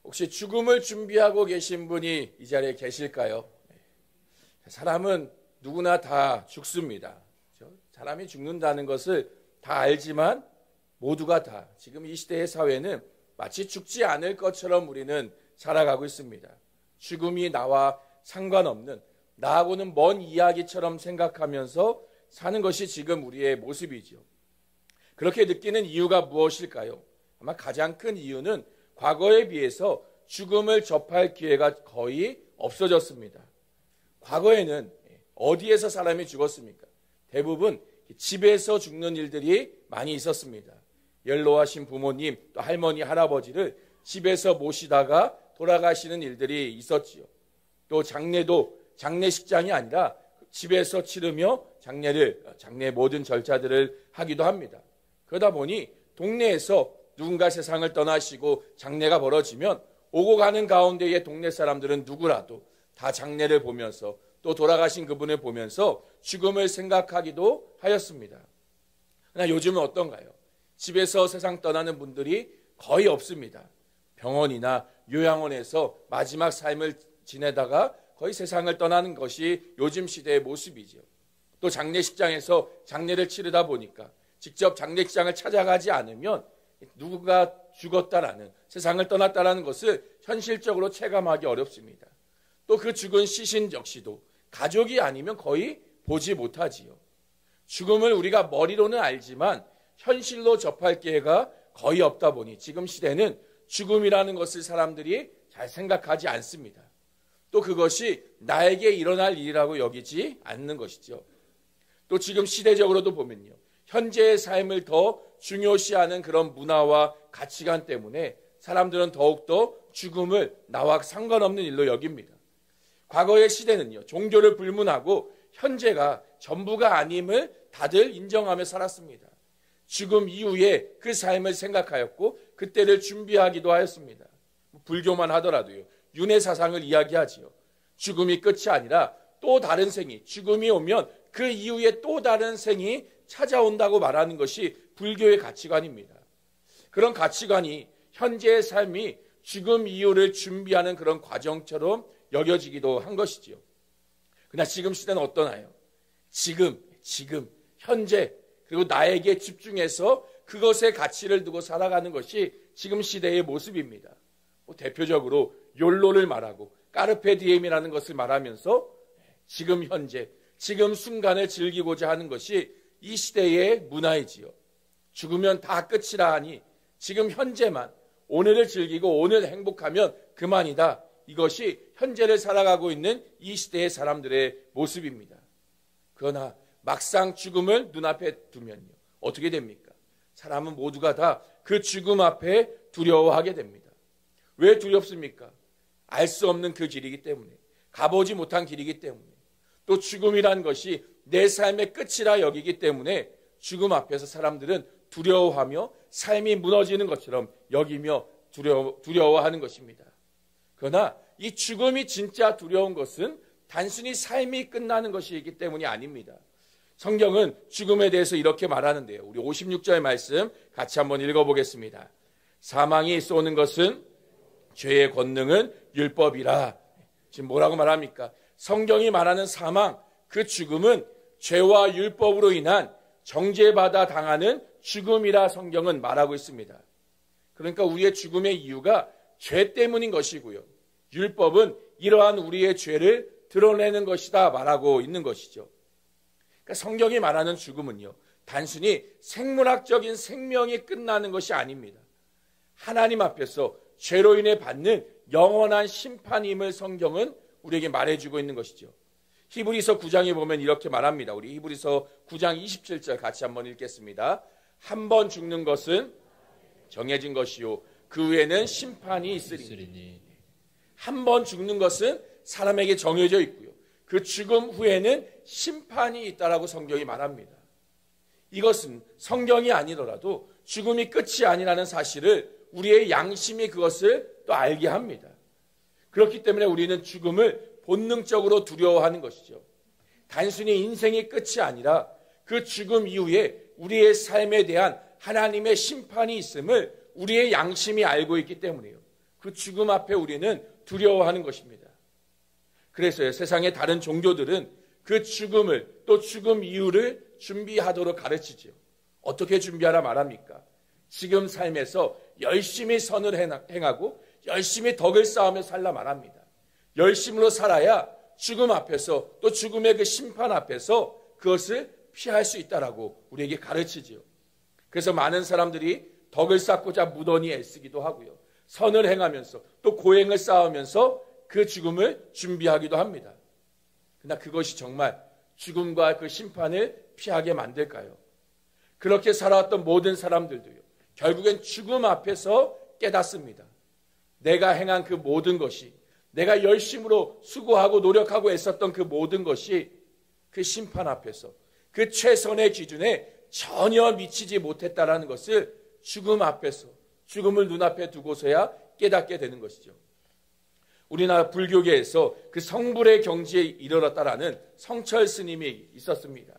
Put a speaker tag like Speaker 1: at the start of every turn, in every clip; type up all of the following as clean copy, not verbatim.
Speaker 1: 혹시 죽음을 준비하고 계신 분이 이 자리에 계실까요? 사람은 누구나 다 죽습니다. 사람이 죽는다는 것을 다 알지만 모두가 다 지금 이 시대의 사회는 마치 죽지 않을 것처럼 우리는 살아가고 있습니다. 죽음이 나와 상관없는, 나하고는 먼 이야기처럼 생각하면서 사는 것이 지금 우리의 모습이죠. 그렇게 느끼는 이유가 무엇일까요? 아마 가장 큰 이유는 과거에 비해서 죽음을 접할 기회가 거의 없어졌습니다. 과거에는 어디에서 사람이 죽었습니까? 대부분 집에서 죽는 일들이 많이 있었습니다. 연로하신 부모님, 또 할머니, 할아버지를 집에서 모시다가 돌아가시는 일들이 있었지요. 또 장례도 장례식장이 아니라 집에서 치르며 장례 모든 절차들을 하기도 합니다. 그러다 보니 동네에서 누군가 세상을 떠나시고 장례가 벌어지면 오고 가는 가운데의 동네 사람들은 누구라도 다 장례를 보면서 또 돌아가신 그분을 보면서 죽음을 생각하기도 하였습니다. 그러나 요즘은 어떤가요? 집에서 세상 떠나는 분들이 거의 없습니다. 병원이나 요양원에서 마지막 삶을 지내다가 거의 세상을 떠나는 것이 요즘 시대의 모습이죠. 또 장례식장에서 장례를 치르다 보니까 직접 장례식장을 찾아가지 않으면 누구가 죽었다라는, 세상을 떠났다라는 것을 현실적으로 체감하기 어렵습니다. 또 그 죽은 시신 역시도 가족이 아니면 거의 보지 못하지요. 죽음을 우리가 머리로는 알지만 현실로 접할 기회가 거의 없다 보니 지금 시대는 죽음이라는 것을 사람들이 잘 생각하지 않습니다. 또 그것이 나에게 일어날 일이라고 여기지 않는 것이죠. 또 지금 시대적으로도 보면요, 현재의 삶을 더 중요시하는 그런 문화와 가치관 때문에 사람들은 더욱더 죽음을 나와 상관없는 일로 여깁니다. 과거의 시대는요, 종교를 불문하고 현재가 전부가 아님을 다들 인정하며 살았습니다. 죽음 이후에 그 삶을 생각하였고 그때를 준비하기도 하였습니다. 불교만 하더라도요, 윤회 사상을 이야기하지요. 죽음이 끝이 아니라 또 다른 생이, 죽음이 오면 그 이후에 또 다른 생이 찾아온다고 말하는 것이 불교의 가치관입니다. 그런 가치관이 현재의 삶이 죽음 이후를 준비하는 그런 과정처럼 여겨지기도 한 것이지요. 그러나 지금 시대는 어떠나요? 지금, 현재, 그리고 나에게 집중해서 그것의 가치를 두고 살아가는 것이 지금 시대의 모습입니다. 대표적으로 욜로를 말하고 까르페 디엠이라는 것을 말하면서 지금 현재, 지금 순간을 즐기고자 하는 것이 이 시대의 문화이지요. 죽으면 다 끝이라 하니 지금 현재만, 오늘을 즐기고 오늘 행복하면 그만이다. 이것이 현재를 살아가고 있는 이 시대의 사람들의 모습입니다. 그러나 막상 죽음을 눈앞에 두면요, 어떻게 됩니까? 사람은 모두가 다 그 죽음 앞에 두려워하게 됩니다. 왜 두렵습니까? 알 수 없는 그 길이기 때문에, 가보지 못한 길이기 때문에, 또 죽음이란 것이 내 삶의 끝이라 여기기 때문에 죽음 앞에서 사람들은 두려워하며 삶이 무너지는 것처럼 여기며 두려워하는 것입니다. 그러나 이 죽음이 진짜 두려운 것은 단순히 삶이 끝나는 것이기 때문이 아닙니다. 성경은 죽음에 대해서 이렇게 말하는데요. 우리 56절 말씀 같이 한번 읽어보겠습니다. 사망이 쏘는 것은 죄의 권능은 율법이라. 지금 뭐라고 말합니까? 성경이 말하는 사망, 그 죽음은 죄와 율법으로 인한 정죄받아 당하는 죽음이라 성경은 말하고 있습니다. 그러니까 우리의 죽음의 이유가 죄 때문인 것이고요, 율법은 이러한 우리의 죄를 드러내는 것이다 말하고 있는 것이죠. 그러니까 성경이 말하는 죽음은요, 단순히 생물학적인 생명이 끝나는 것이 아닙니다. 하나님 앞에서 죄로 인해 받는 영원한 심판임을 성경은 우리에게 말해주고 있는 것이죠. 히브리서 9장에 보면 이렇게 말합니다. 우리 히브리서 9장 27절 같이 한번 읽겠습니다. 한 번 죽는 것은 정해진 것이요 그 후에는 심판이 있으리니. 한 번 죽는 것은 사람에게 정해져 있고요, 그 죽음 후에는 심판이 있다라고 성경이 말합니다. 이것은 성경이 아니더라도 죽음이 끝이 아니라는 사실을 우리의 양심이 그것을 또 알게 합니다. 그렇기 때문에 우리는 죽음을 본능적으로 두려워하는 것이죠. 단순히 인생의 끝이 아니라 그 죽음 이후에 우리의 삶에 대한 하나님의 심판이 있음을 우리의 양심이 알고 있기 때문에요. 그 죽음 앞에 우리는 두려워하는 것입니다. 그래서요, 세상의 다른 종교들은 그 죽음을, 또 죽음 이후를 준비하도록 가르치죠. 어떻게 준비하라 말합니까? 지금 삶에서 열심히 선을 행하고 열심히 덕을 쌓으며 살라 말합니다. 열심으로 살아야 죽음 앞에서, 또 죽음의 그 심판 앞에서 그것을 피할 수 있다라고 우리에게 가르치지요. 그래서 많은 사람들이 덕을 쌓고자 무던히 애쓰기도 하고요, 선을 행하면서 또 고행을 쌓으면서 그 죽음을 준비하기도 합니다. 그러나 그것이 정말 죽음과 그 심판을 피하게 만들까요? 그렇게 살아왔던 모든 사람들도요, 결국엔 죽음 앞에서 깨닫습니다. 내가 행한 그 모든 것이, 내가 열심으로 수고하고 노력하고 애썼던 그 모든 것이 그 심판 앞에서 그 최선의 기준에 전혀 미치지 못했다라는 것을 죽음 앞에서, 죽음을 눈앞에 두고서야 깨닫게 되는 것이죠. 우리나라 불교계에서 그 성불의 경지에 이르렀다라는 성철 스님이 있었습니다.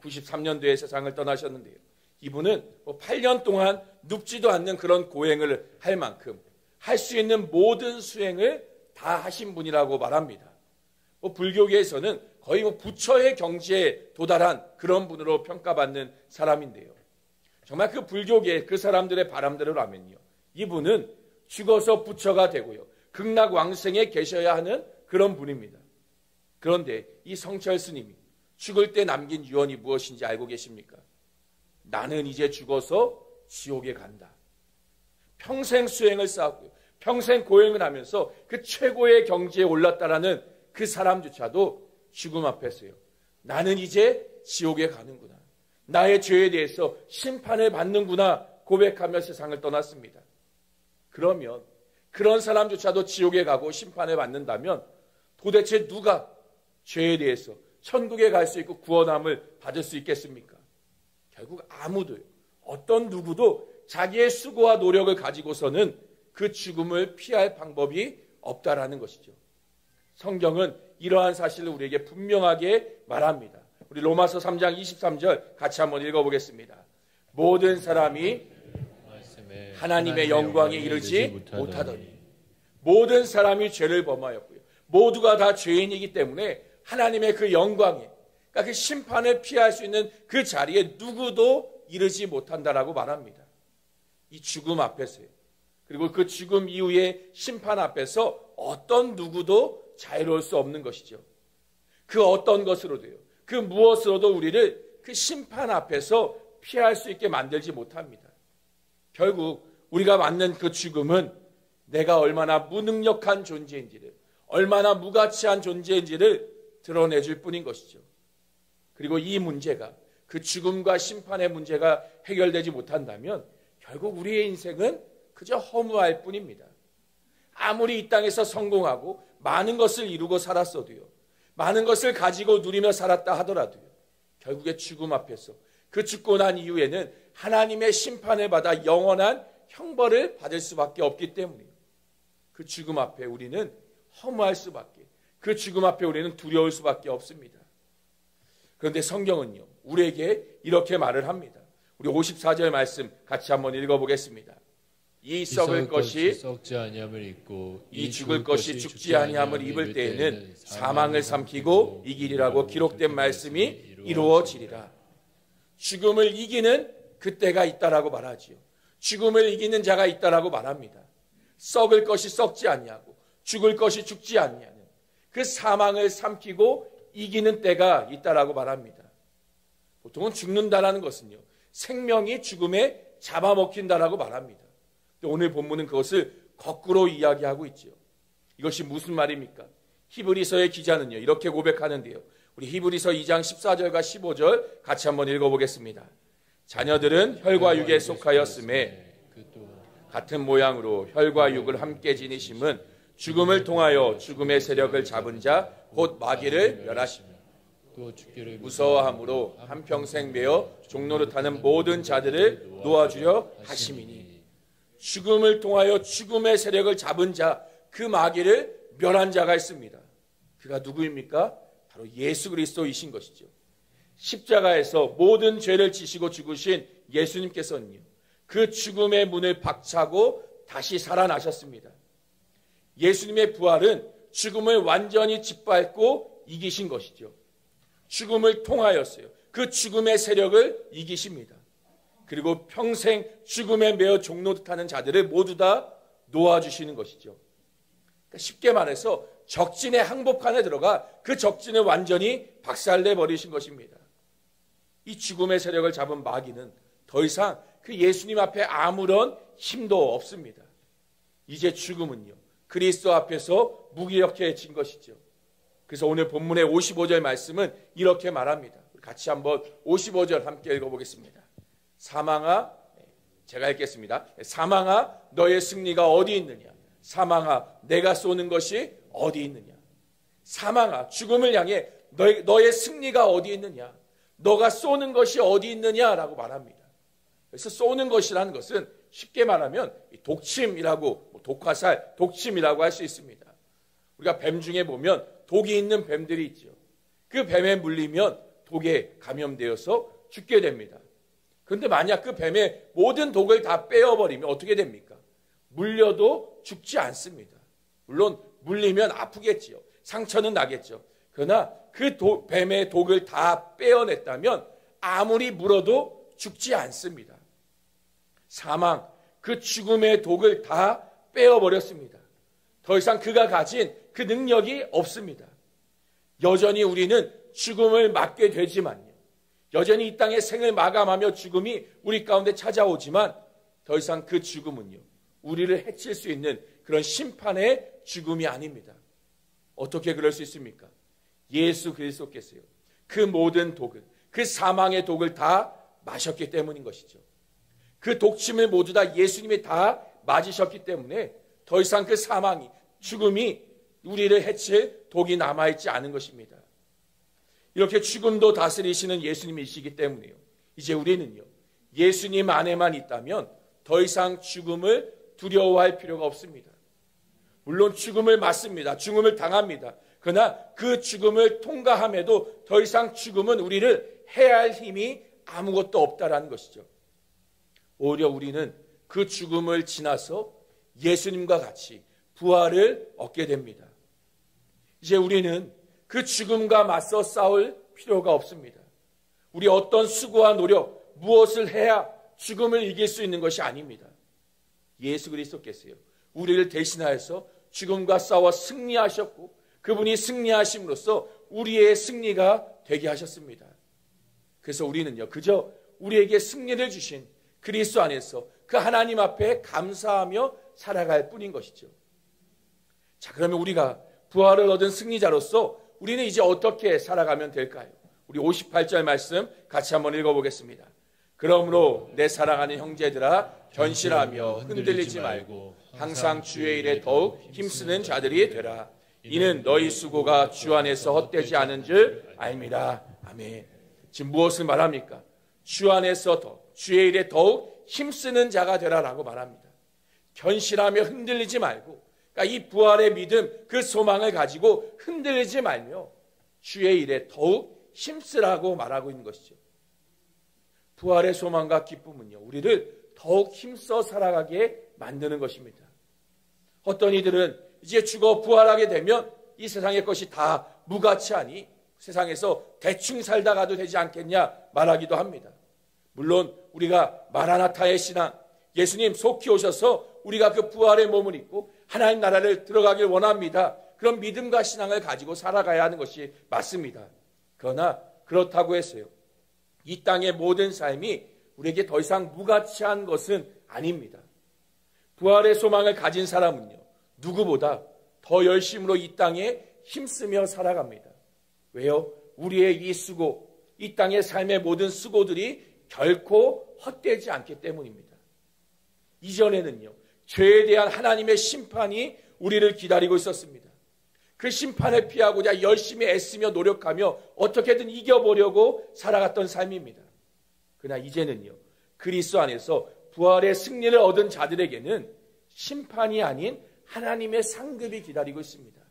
Speaker 1: 93년도에 세상을 떠나셨는데요, 이분은 8년 동안 눕지도 않는 그런 고행을 할 만큼 할 수 있는 모든 수행을 다 하신 분이라고 말합니다. 불교계에서는 거의 부처의 경지에 도달한 그런 분으로 평가받는 사람인데요, 정말 그 불교계 그 사람들의 바람대로라면요, 이분은 죽어서 부처가 되고요, 극락왕생에 계셔야 하는 그런 분입니다. 그런데 이 성철 스님이 죽을 때 남긴 유언이 무엇인지 알고 계십니까? 나는 이제 죽어서 지옥에 간다. 평생 수행을 쌓았고요, 평생 고행을 하면서 그 최고의 경지에 올랐다라는 그 사람조차도 죽음 앞에서요, 나는 이제 지옥에 가는구나, 나의 죄에 대해서 심판을 받는구나 고백하며 세상을 떠났습니다. 그러면 그런 사람조차도 지옥에 가고 심판을 받는다면 도대체 누가 죄에 대해서 천국에 갈 수 있고 구원함을 받을 수 있겠습니까? 결국 아무도요, 어떤 누구도 자기의 수고와 노력을 가지고서는 그 죽음을 피할 방법이 없다라는 것이죠. 성경은 이러한 사실을 우리에게 분명하게 말합니다. 우리 로마서 3장 23절 같이 한번 읽어보겠습니다. 모든 사람이 하나님의 영광에 이르지 못하더니, 모든 사람이 죄를 범하였고요, 모두가 다 죄인이기 때문에 하나님의 그 영광에, 그러니까 그 심판을 피할 수 있는 그 자리에 누구도 이르지 못한다라고 말합니다. 이 죽음 앞에서요, 그리고 그 죽음 이후의 심판 앞에서 어떤 누구도 자유로울 수 없는 것이죠. 그 어떤 것으로도요, 그 무엇으로도 우리를 그 심판 앞에서 피할 수 있게 만들지 못합니다. 결국 우리가 맞는 그 죽음은 내가 얼마나 무능력한 존재인지를, 얼마나 무가치한 존재인지를 드러내줄 뿐인 것이죠. 그리고 이 문제가, 그 죽음과 심판의 문제가 해결되지 못한다면 결국 우리의 인생은 그저 허무할 뿐입니다. 아무리 이 땅에서 성공하고 많은 것을 이루고 살았어도요, 많은 것을 가지고 누리며 살았다 하더라도요, 결국에 죽음 앞에서 그 죽고 난 이후에는 하나님의 심판을 받아 영원한 형벌을 받을 수밖에 없기 때문이에요. 그 죽음 앞에 우리는 허무할 수밖에, 그 죽음 앞에 우리는 두려울 수밖에 없습니다. 그런데 성경은요, 우리에게 이렇게 말을 합니다. 우리 54절 말씀 같이 한번 읽어보겠습니다. 이 썩을 것이
Speaker 2: 썩지 아니함을 입고
Speaker 1: 이 죽을 것이 죽지 아니함을 입을 때에는 사망을 삼키고 이기리라고 기록된 말씀이 이루어지리라. 죽음을 이기는 그때가 있다라고 말하지요. 죽음을 이기는 자가 있다라고 말합니다. 썩을 것이 썩지 아니하고 죽을 것이 죽지 아니하는 그 사망을 삼키고 이기는 때가 있다라고 말합니다. 보통은 죽는다라는 것은요, 생명이 죽음에 잡아먹힌다라고 말합니다. 오늘 본문은 그것을 거꾸로 이야기하고 있죠. 이것이 무슨 말입니까? 히브리서의 기자는요, 이렇게 고백하는데요, 우리 히브리서 2장 14절과 15절 같이 한번 읽어보겠습니다. 자녀들은 혈과 육에 속하였음에 같은 모양으로 혈과 육을 함께 지니심은 죽음을 통하여 죽음의 세력을 잡은 자 곧 마귀를 멸하시며 무서워함으로 한평생 매어 종노릇하는 모든 자들을 놓아주려 하심이니, 죽음을 통하여 죽음의 세력을 잡은 자, 그 마귀를 멸한 자가 있습니다. 그가 누구입니까? 바로 예수 그리스도이신 것이죠. 십자가에서 모든 죄를 지시고 죽으신 예수님께서는요, 그 죽음의 문을 박차고 다시 살아나셨습니다. 예수님의 부활은 죽음을 완전히 짓밟고 이기신 것이죠. 죽음을 통하였어요. 그 죽음의 세력을 이기십니다. 그리고 평생 죽음에 매어 종노릇하는 자들을 모두 다 놓아주시는 것이죠. 그러니까 쉽게 말해서 적진의 항복판에 들어가 그 적진을 완전히 박살내버리신 것입니다. 이 죽음의 세력을 잡은 마귀는 더 이상 그 예수님 앞에 아무런 힘도 없습니다. 이제 죽음은요, 그리스도 앞에서 무기력해진 것이죠. 그래서 오늘 본문의 55절 말씀은 이렇게 말합니다. 같이 한번 55절 함께 읽어보겠습니다. 사망아, 제가 읽겠습니다. 사망아, 너의 승리가 어디 있느냐? 사망아, 내가 쏘는 것이 어디 있느냐? 사망아, 죽음을 향해 너의 승리가 어디 있느냐? 너가 쏘는 것이 어디 있느냐라고 말합니다. 그래서 쏘는 것이라는 것은 쉽게 말하면 독침이라고, 독화살, 독침이라고 할 수 있습니다. 우리가 뱀 중에 보면 독이 있는 뱀들이 있죠. 그 뱀에 물리면 독에 감염되어서 죽게 됩니다. 그런데 만약 그 뱀의 모든 독을 다 빼어버리면 어떻게 됩니까? 물려도 죽지 않습니다. 물론 물리면 아프겠지요. 상처는 나겠죠. 그러나 그 뱀의 독을 다 빼어냈다면 아무리 물어도 죽지 않습니다. 사망, 그 죽음의 독을 다 빼어버렸습니다. 더 이상 그가 가진 그 능력이 없습니다. 여전히 우리는 죽음을 맞게 되지만요, 여전히 이 땅의 생을 마감하며 죽음이 우리 가운데 찾아오지만 더 이상 그 죽음은요, 우리를 해칠 수 있는 그런 심판의 죽음이 아닙니다. 어떻게 그럴 수 있습니까? 예수 그리스도께서요, 그 모든 독을, 그 사망의 독을 다 마셨기 때문인 것이죠. 그 독침을 모두 다 예수님이 다 맞으셨기 때문에 더 이상 그 사망이, 죽음이 우리를 해칠 독이 남아있지 않은 것입니다. 이렇게 죽음도 다스리시는 예수님이시기 때문에요, 이제 우리는요, 예수님 안에만 있다면 더 이상 죽음을 두려워할 필요가 없습니다. 물론 죽음을 맞습니다. 죽음을 당합니다. 그러나 그 죽음을 통과함에도 더 이상 죽음은 우리를 해할 힘이 아무것도 없다라는 것이죠. 오히려 우리는 그 죽음을 지나서 예수님과 같이 부활을 얻게 됩니다. 이제 우리는 그 죽음과 맞서 싸울 필요가 없습니다. 우리 어떤 수고와 노력, 무엇을 해야 죽음을 이길 수 있는 것이 아닙니다. 예수 그리스도께서요, 우리를 대신하여서 죽음과 싸워 승리하셨고, 그분이 승리하심으로써 우리의 승리가 되게 하셨습니다. 그래서 우리는요, 그저 우리에게 승리를 주신 그리스도 안에서 그 하나님 앞에 감사하며 살아갈 뿐인 것이죠. 자, 그러면 우리가 부활을 얻은 승리자로서 우리는 이제 어떻게 살아가면 될까요? 우리 58절 말씀 같이 한번 읽어보겠습니다. 그러므로 내 사랑하는 형제들아, 견실하며 흔들리지 말고 항상 주의 일에 더욱 힘쓰는 자들이 되라. 이는 너희 수고가 주 안에서 헛되지 않은 줄 알미라. 아멘. 지금 무엇을 말합니까? 주 안에서 주의 일에 더욱 힘쓰는 자가 되라라고 말합니다. 견실하며 흔들리지 말고, 그러니까 이 부활의 믿음, 그 소망을 가지고 흔들리지 말며 주의 일에 더욱 힘쓰라고 말하고 있는 것이죠. 부활의 소망과 기쁨은요, 우리를 더욱 힘써 살아가게 만드는 것입니다. 어떤 이들은 이제 죽어 부활하게 되면 이 세상의 것이 다 무가치하니 세상에서 대충 살다 가도 되지 않겠냐 말하기도 합니다. 물론 우리가 마라나타의 신앙, 예수님 속히 오셔서 우리가 그 부활의 몸을 입고 하나님 나라를 들어가길 원합니다. 그런 믿음과 신앙을 가지고 살아가야 하는 것이 맞습니다. 그러나 그렇다고 해서요, 이 땅의 모든 삶이 우리에게 더 이상 무가치한 것은 아닙니다. 부활의 소망을 가진 사람은요, 누구보다 더 열심으로 이 땅에 힘쓰며 살아갑니다. 왜요? 우리의 이 수고, 이 땅의 삶의 모든 수고들이 결코 헛되지 않기 때문입니다. 이전에는요, 죄에 대한 하나님의 심판이 우리를 기다리고 있었습니다. 그 심판을 피하고자 열심히 애쓰며 노력하며 어떻게든 이겨보려고 살아갔던 삶입니다. 그러나 이제는요, 그리스도 안에서 부활의 승리를 얻은 자들에게는 심판이 아닌 하나님의 상급이 기다리고 있습니다.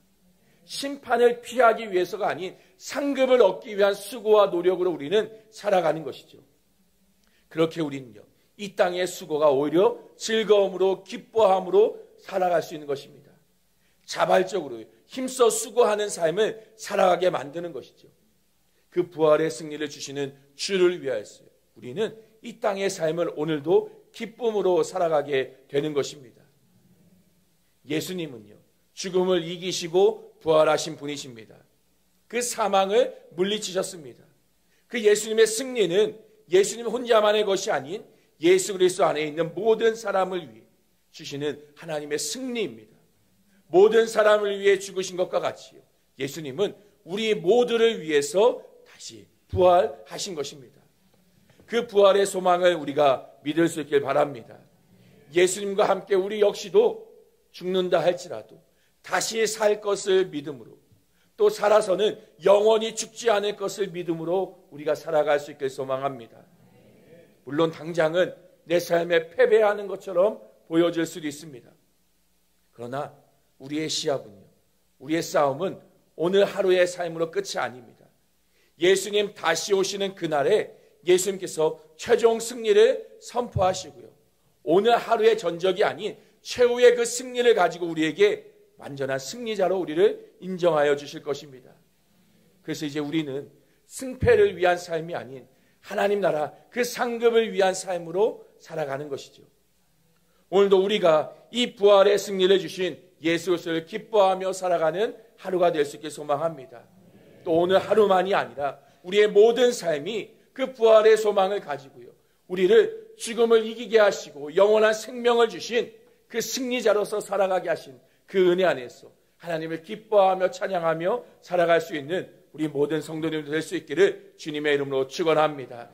Speaker 1: 심판을 피하기 위해서가 아닌 상급을 얻기 위한 수고와 노력으로 우리는 살아가는 것이죠. 그렇게 우리는요, 이 땅의 수고가 오히려 즐거움으로 기뻐함으로 살아갈 수 있는 것입니다. 자발적으로 힘써 수고하는 삶을 살아가게 만드는 것이죠. 그 부활의 승리를 주시는 주를 위하여서 우리는 이 땅의 삶을 오늘도 기쁨으로 살아가게 되는 것입니다. 예수님은요, 죽음을 이기시고 부활하신 분이십니다. 그 사망을 물리치셨습니다. 그 예수님의 승리는 예수님 혼자만의 것이 아닌 예수 그리스도 안에 있는 모든 사람을 위해 주시는 하나님의 승리입니다. 모든 사람을 위해 죽으신 것과 같이요, 예수님은 우리 모두를 위해서 다시 부활하신 것입니다. 그 부활의 소망을 우리가 믿을 수 있길 바랍니다. 예수님과 함께 우리 역시도 죽는다 할지라도 다시 살 것을 믿음으로, 또 살아서는 영원히 죽지 않을 것을 믿음으로 우리가 살아갈 수 있길 소망합니다. 물론 당장은 내 삶에 패배하는 것처럼 보여질 수도 있습니다. 그러나 우리의 시합은요, 우리의 싸움은 오늘 하루의 삶으로 끝이 아닙니다. 예수님 다시 오시는 그날에 예수님께서 최종 승리를 선포하시고요, 오늘 하루의 전적이 아닌 최후의 그 승리를 가지고 우리에게 완전한 승리자로 우리를 인정하여 주실 것입니다. 그래서 이제 우리는 승패를 위한 삶이 아닌 하나님 나라 그 상급을 위한 삶으로 살아가는 것이죠. 오늘도 우리가 이 부활의 승리를 주신 예수 그리스도를 기뻐하며 살아가는 하루가 될 수 있게 소망합니다. 또 오늘 하루만이 아니라 우리의 모든 삶이 그 부활의 소망을 가지고요, 우리를 죽음을 이기게 하시고 영원한 생명을 주신 그 승리자로서 살아가게 하신 그 은혜 안에서 하나님을 기뻐하며 찬양하며 살아갈 수 있는 우리 모든 성도님들 될 수 있기를 주님의 이름으로 축원합니다.